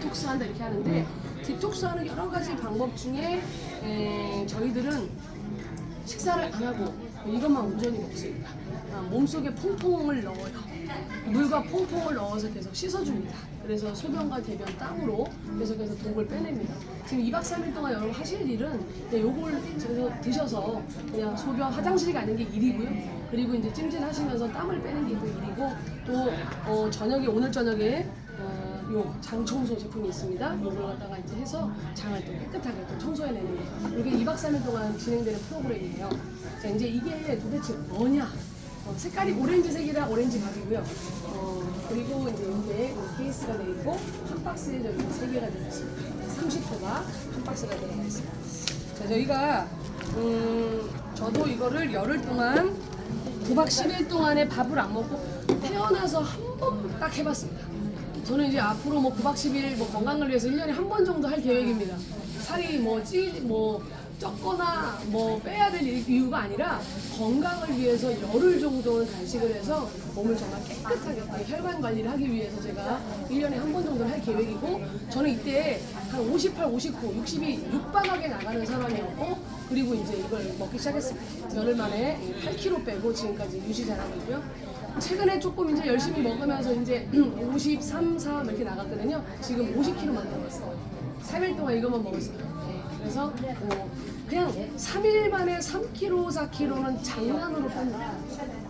디톡스한다 이렇게 하는데 디톡스하는 여러 가지 방법 중에 저희들은 식사를 안 하고 이것만 온전히 먹습니다. 몸속에 퐁퐁을 넣어요. 물과 퐁퐁을 넣어서 계속 씻어줍니다. 그래서 소변과 대변 땀으로 계속해서 독을 빼냅니다. 지금 2박 3일 동안 여러분 하실 일은 요걸 드셔서 그냥 소변 화장실 가는 게 일이고요. 그리고 이제 찜질하시면서 땀을 빼는 게 또 일이고 또 저녁에 오늘 저녁에 요 장청소 제품이 있습니다. 이걸 갖다가 이제 해서 장을 또 깨끗하게 또 청소해내는 거. 이게 2박 3일 동안 진행되는 프로그램이에요. 자, 이제 이게 도대체 뭐냐? 색깔이 오렌지색이라 오렌지밥이고요. 그리고 이제 이게 케이스가 되어 있고 한 박스에 저기 3개가 되어 있습니다. 30호가 한 박스가 들어가 있습니다. 자, 저희가 저도 이거를 열흘 동안 9박 10일 동안에 밥을 안 먹고 태어나서 한 번 딱 해봤습니다. 저는 이제 앞으로 뭐 9박 10일 뭐 건강을 위해서 1년에 한 번 정도 할 계획입니다. 살이 뭐 쪘거나 뭐 빼야 될 이유가 아니라 건강을 위해서 열흘 정도는 단식을 해서 몸을 정말 깨끗하게 혈관 관리를 하기 위해서 제가 1년에 한 번 정도는 할 계획이고 저는 이때 한 58, 59, 60이 육박하게 나가는 사람이었고 그리고 이제 이걸 먹기 시작했습니다. 열흘 만에 8kg 빼고 지금까지 유지 잘하고 있고요. 최근에 조금 이제 열심히 먹으면서 이제 53, 4 이렇게 나갔거든요. 지금 50kg만 남았어요. 3일 동안 이것만 먹었어요. 그래서 그냥 3일 만에 3kg, 4kg는 장난으로 뺀다.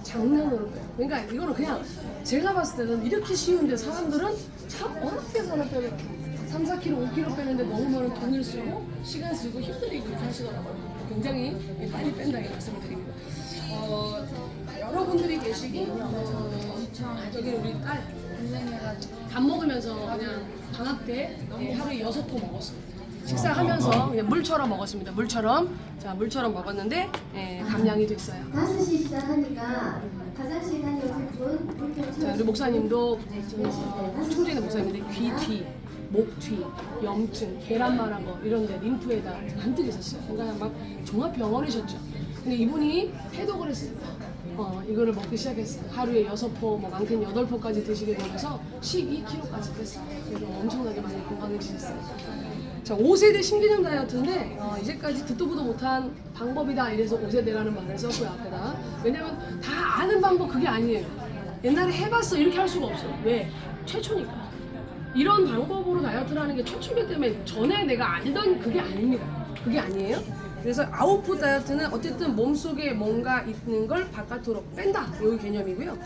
장난으로 빼요. 그러니까 이거는 그냥 제가 봤을 때는 이렇게 쉬운데 사람들은 참 어렵게 살을 빼요. 3, 4kg, 5kg 빼는데 너무 많은 돈을 쓰고 시간 쓰고 힘들게 그렇게 하시더라고요. 굉장히 빨리 뺀다고 말씀을 드립니다. 여러분들이 계시기 여기 우리 딸 밥 먹으면서 그냥 방학 때 하루에 6통 먹었습니다. 식사하면서 그냥 물처럼 먹었습니다. 물처럼. 자, 물처럼 먹었는데 감량이 됐어요. 5시 시작하니까 화장실 다녀오실 분 자, 우리 목사님도 충주의 목사님인데 귀 뒤, 목 뒤, 염증, 계란만한 거 이런 데 림프에다 잔뜩 있었어요. 그러니까 막 종합병원이셨죠. 근데 이분이 해독을 했습니다. 이거를 먹기 시작했어요. 하루에 6포, 뭐 많게는 8포까지 드시게 되면서 12kg까지 뺐어요. 그래서 엄청나게 많이 건강해지셨어요. 자, 5세대 신개념 다이어트인데 이제까지 듣도 보도 못한 방법이다 이래서 5세대라는 말을 썼고요 앞에다. 왜냐면 다 아는 방법 그게 아니에요. 옛날에 해봤어 이렇게 할 수가 없어요. 왜? 최초니까. 이런 방법으로 다이어트를 하는 게 최초이기 때문에 전에 내가 알던 그게 아닙니다. 그게 아니에요. 그래서 아웃풋 다이어트는 어쨌든 몸속에 뭔가 있는 걸 바깥으로 뺀다. 이 개념이고요.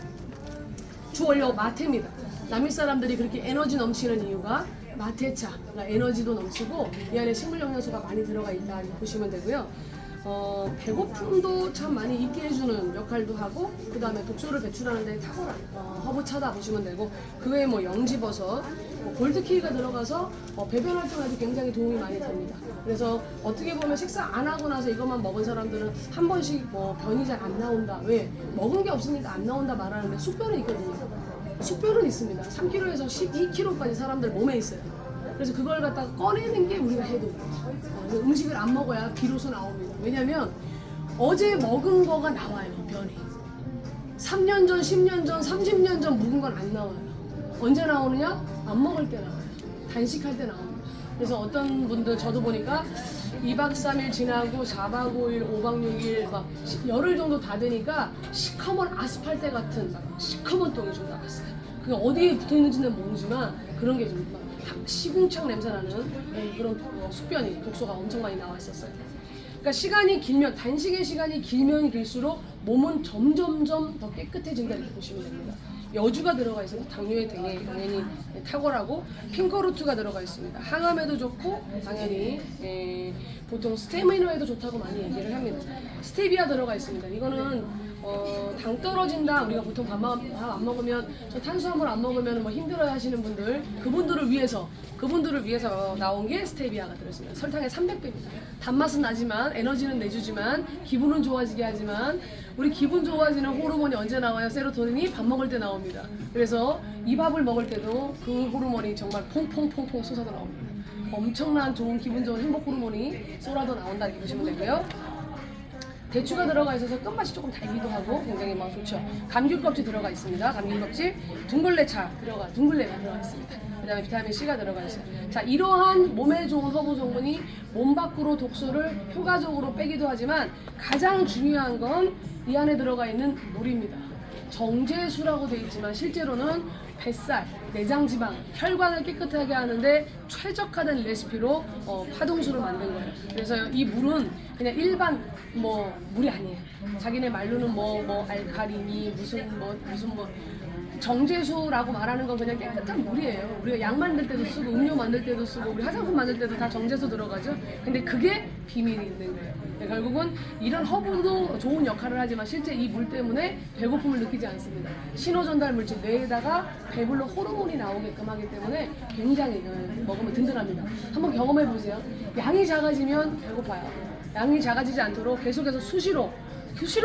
주 원료 마태입니다. 남미 사람들이 그렇게 에너지 넘치는 이유가 마테차, 그러니까 에너지도 넘치고 이 안에 식물 영양소가 많이 들어가 있다 이렇게 보시면 되고요. 배고픔도 참 많이 있게 해주는 역할도 하고 그 다음에 독소를 배출하는 데 탁월한 허브차다 보시면 되고 그 외에 뭐 영지버섯, 골드키가 들어가서 배변 활동에도 굉장히 도움이 많이 됩니다. 그래서 어떻게 보면 식사 안 하고 나서 이것만 먹은 사람들은 한 번씩 뭐 변이 잘 안 나온다. 왜? 먹은 게 없으니까 안 나온다 말하는데 숙변은 있거든요. 숙변은 있습니다. 3kg에서 12kg까지 사람들 몸에 있어요. 그래서 그걸 갖다가 꺼내는 게 우리가 해독이에요. 음식을 안 먹어야 비로소 나옵니다. 왜냐면 어제 먹은 거가 나와요, 변이. 3년 전, 10년 전, 30년 전 묵은 건 안 나와요. 언제 나오느냐? 안 먹을 때 나와요. 단식할 때 나옵니다. 그래서 어떤 분들 저도 보니까 2박 3일 지나고 4박 5일, 5박 6일 막 열흘 정도 다 되니까 시커먼 아스팔트 같은 시커먼 똥이 좀 나왔어요. 그게 어디에 붙어있는지는 모르지만 그런 게 좀 시궁창 냄새나는 그런 숙변이 독소가 엄청 많이 나와 있었어요. 그러니까 시간이 길면 단식의 시간이 길면 길수록 몸은 점점점 더 깨끗해진다 이렇게 보시면 됩니다. 여주가 들어가 있어서 당뇨에 되게 당연히 탁월하고 핑거루트가 들어가 있습니다. 항암에도 좋고 당연히 보통 스테미너에도 좋다고 많이 얘기를 합니다. 스테비아 들어가 있습니다. 이거는 당 떨어진다. 우리가 보통 밥 안 먹으면 저 탄수화물 안 먹으면 뭐 힘들어야 하시는 분들 그분들을 위해서 나온 게 스테비아가 들어있습니다. 설탕의 300배입니다. 단맛은 나지만 에너지는 내주지만 기분은 좋아지게 하지만 우리 기분 좋아지는 호르몬이 언제 나와요? 세로토닌이 밥 먹을 때 나옵니다. 그래서 이 밥을 먹을 때도 그 호르몬이 정말 퐁퐁퐁퐁 쏟아져 나옵니다. 엄청난 좋은 기분 좋은 행복 호르몬이 쏟아져 나온다 이렇게 보시면 되고요. 대추가 들어가 있어서 끝맛이 조금 달기도 하고 굉장히 막 좋죠. 감귤 껍질 들어가 있습니다. 감귤 껍질, 둥글레가 들어가 있습니다. 그다음에 비타민 C가 들어가 있어요. 자, 이러한 몸에 좋은 허브 성분이 몸 밖으로 독소를 효과적으로 빼기도 하지만 가장 중요한 건 이 안에 들어가 있는 물입니다. 정제수라고 되어 있지만 실제로는 뱃살, 내장지방, 혈관을 깨끗하게 하는데 최적화된 레시피로 파동수를 만든 거예요. 그래서 이 물은 그냥 일반 물이 아니에요. 자기네 말로는 알카리니 무슨 정제수라고 말하는 건 그냥 깨끗한 물이에요. 우리가 약 만들 때도 쓰고 음료 만들 때도 쓰고 우리 화장품 만들 때도 다 정제수 들어가죠. 근데 그게 비밀이 있는 거예요. 결국은 이런 허브도 좋은 역할을 하지만 실제 이 물 때문에 배고픔을 느끼지 않습니다. 신호전달 물질 뇌에다가 배불러 호르몬이 나오게끔 하기 때문에 굉장히 먹으면 든든합니다. 한번 경험해 보세요. 양이 작아지면 배고파요. 양이 작아지지 않도록 계속해서 수시로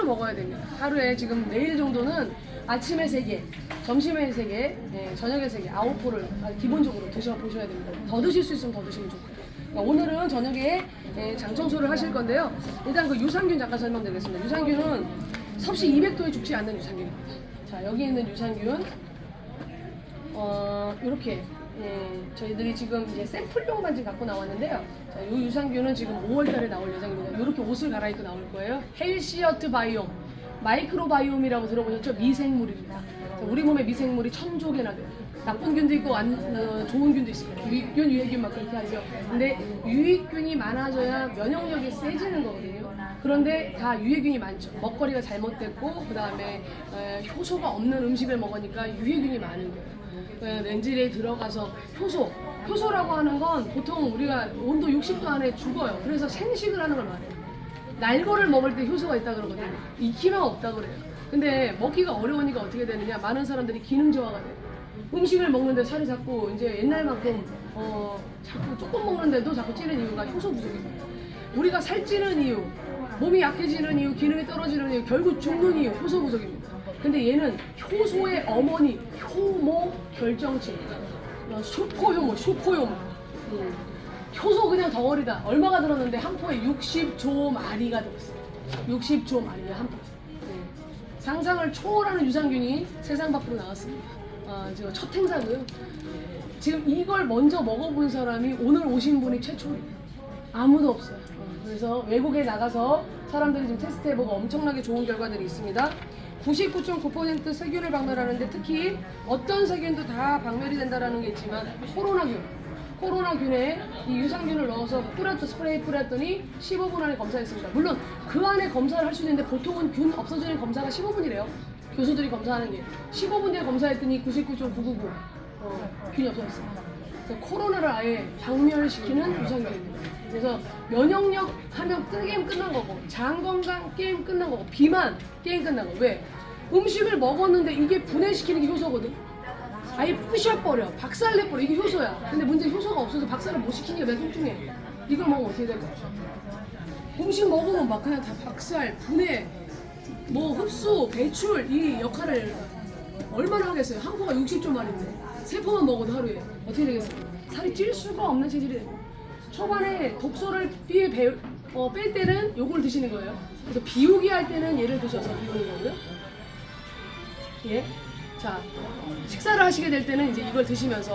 먹어야 됩니다. 하루에 지금 내일 정도는 아침에 3개, 점심에 3개, 저녁에 3개, 9포를 기본적으로 드셔보셔야 됩니다. 더 드실 수 있으면 더 드시면 좋고요. 오늘은 저녁에 장청소를 하실 건데요. 일단 그 유산균 잠깐 설명드리겠습니다. 유산균은 섭씨 200도에 죽지 않는 유산균입니다. 자, 여기 있는 유산균, 이렇게 저희들이 지금 이제 샘플용만 지금 갖고 나왔는데요. 자, 이 유산균은 지금 5월달에 나올 예정입니다. 이렇게 옷을 갈아입고 나올 거예요. 헬시어트 바이옴, 마이크로바이옴이라고 들어보셨죠? 미생물입니다. 자, 우리 몸에 미생물이 1000조 개나 돼요. 나쁜 균도 있고 좋은 균도 있습니다. 유익균, 유해균 막 그렇게 하죠. 근데 유익균이 많아져야 면역력이 세지는 거거든요. 그런데 다 유해균이 많죠. 먹거리가 잘못됐고 그 다음에 효소가 없는 음식을 먹으니까 유해균이 많은 거예요. 렌즈에 들어가서 효소라고 하는 건 보통 우리가 온도 60도 안에 죽어요. 그래서 생식을 하는 걸 말해요. 날거를 먹을 때 효소가 있다 그러거든요. 익히면 없다 그래요. 근데 먹기가 어려우니까 어떻게 되느냐, 많은 사람들이 기능 저하가 돼요. 음식을 먹는데 살이 자꾸 이제 옛날만큼 자꾸 조금 먹는데도 자꾸 찌는 이유가 효소 부족입니다. 우리가 살찌는 이유, 몸이 약해지는 이유, 기능이 떨어지는 이유, 결국 죽는 이유 효소 부족입니다. 근데 얘는 효소의 어머니, 효모 결정체, 슈퍼효모. 효소 그냥 덩어리다. 얼마가 들었는데 한 포에 60조 마리가 들었어요. 60조 마리가 한 포에. 상상을 초월하는 유산균이 세상 밖으로 나왔습니다. 지금 첫 행사고요. 지금 이걸 먼저 먹어본 사람이 오늘 오신 분이 최초예요. 아무도 없어요. 그래서 외국에 나가서 사람들이 지금 테스트해보고 엄청나게 좋은 결과들이 있습니다. 99.9% 세균을 박멸하는데 특히 어떤 세균도 다 박멸이 된다는 게 있지만 코로나균에 이 유산균을 넣어서 스프레이 뿌렸더니 15분 안에 검사했습니다. 물론 그 안에 검사를 할 수 있는데 보통은 균 없어지는 검사가 15분이래요. 교수들이 검사하는 게 15분 뒤에 검사했더니 99.999 균이 없어졌어요. 코로나를 아예 박멸시키는 유산균입니다. 그래서 면역력 하면 게임 끝난 거고, 장 건강 게임 끝난 거고, 비만 게임 끝난 거고. 왜? 음식을 먹었는데 이게 분해시키는 게 효소거든. 아예 부셔버려, 박살내버려. 이게 효소야. 근데 문제 효소가 없어서 박살을 못 시키니까 내가 뚱뚱해. 이걸 먹으면 어떻게 될까? 음식 먹으면 막 그냥 다 박살, 분해, 흡수, 배출 이 역할을 얼마나 하겠어요? 한 포가 60조 마리인데 3포만 먹어도 하루에 어떻게 되겠어요? 살이 찔 수가 없는 체질이 돼요. 초반에 독소를 뺄 때는 요걸 드시는 거예요. 그래서 비우기 할 때는 얘를 드셔서 비우는 거고요. 예. 자, 식사를 하시게 될 때는 이제 이걸 드시면서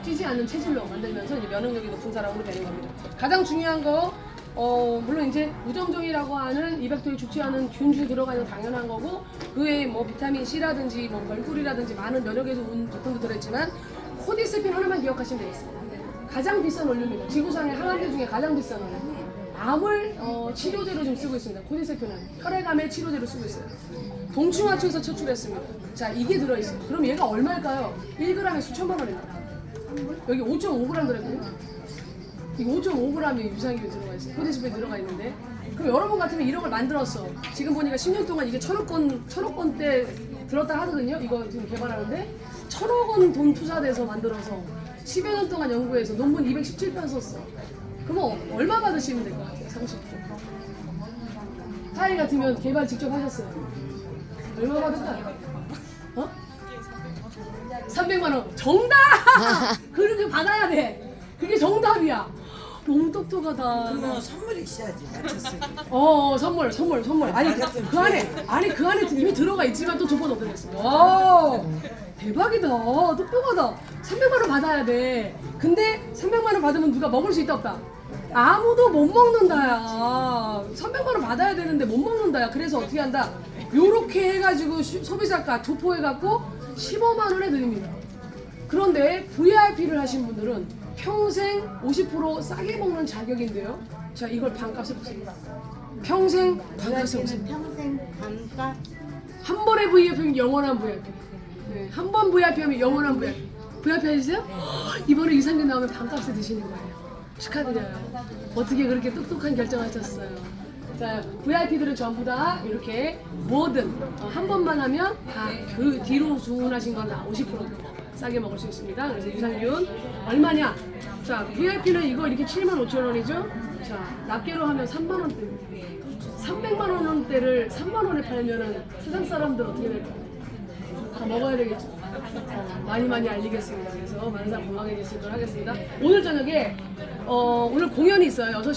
찌지 않는 체질로 만들면서 이제 면역력이 높은 사람으로 되는 겁니다. 가장 중요한 거 물론 이제 우정종이라고 하는 200도에 죽지 않은 균주 들어가는 당연한 거고, 그에 비타민 C라든지 벌꿀이라든지 많은 면역에 좋은 제품도 들어있지만 코디세핀 하나만 기억하시면 되겠습니다. 가장 비싼 원료입니다. 지구상의 항암제 중에 가장 비싼 원료. 암을 치료제로 지금 쓰고 있습니다. 코디세핀은 혈액암의 치료제로 쓰고 있어요. 동충하초에서 추출했습니다. 자, 이게 들어있어요. 그럼 얘가 얼마일까요? 1g에 수천만 원입니다. 여기 5.5g 들어있거든요. 이거 5.5g의 유산균이 들어가 있어요. 코디세핀이 들어가 있는데, 그럼 여러분 같으면 이런 걸 만들었어. 지금 보니까 10년 동안 이게 1000억 원대 들었다 하거든요. 이거 지금 개발하는데 1000억 원 돈 투자돼서 만들어서 10여 년 동안 연구해서 논문 217편 썼어. 그럼 얼마 받으시면 될 것 같아요? 30분. 타이 같으면 개발 직접 하셨어요. 얼마 받을까요? 300만 원. 정답! 그렇게 받아야 돼. 그게 정답이야. 너무 똑똑하다. 그거 선물이 있어야지 맞췄으니. 선물. 아니 그 안에 이미 들어가 있지만 또 2번 얻어냈어. 오. 대박이다. 똑똑하다. 300만 원 받아야 돼. 근데 300만 원 받으면 누가 먹을 수 있다 없다? 아무도 못 먹는다야. 300만 원 받아야 되는데 못 먹는다야. 그래서 어떻게 한다? 요렇게 해가지고 소비자가 조포해갖고 15만 원에 드립니다. 그런데 VIP를 하신 분들은 평생 50% 싸게 먹는 자격인데요. 자, 이걸 반값에 보세요. 평생 반값에 보세요. 평생 반값. 한 번의 VIP면 영원한 VIP. 네, 한 번 VIP 하면 영원한 VIP. VIP 해주세요? 이번에 유산균 나오면 반값에 드시는 거예요. 축하드려요. 어떻게 그렇게 똑똑한 결정하셨어요? 자, VIP들은 전부 다 이렇게 뭐든 한 번만 하면 다 그 뒤로 주문하신 건 다 50% 싸게 먹을 수 있습니다. 그래서 유산균 얼마냐? 자, VIP는 이거 이렇게 75,000원이죠? 자, 낱개로 하면 3만 원대입니다. 300만 원대를 3만 원에 팔면은 세상 사람들 어떻게 될까요? 다 먹어야 되겠죠. 많이 알리겠습니다. 그래서 많은 사람 건강해질 수 있도록 하겠습니다. 오늘 저녁에 오늘 공연이 있어요. 6시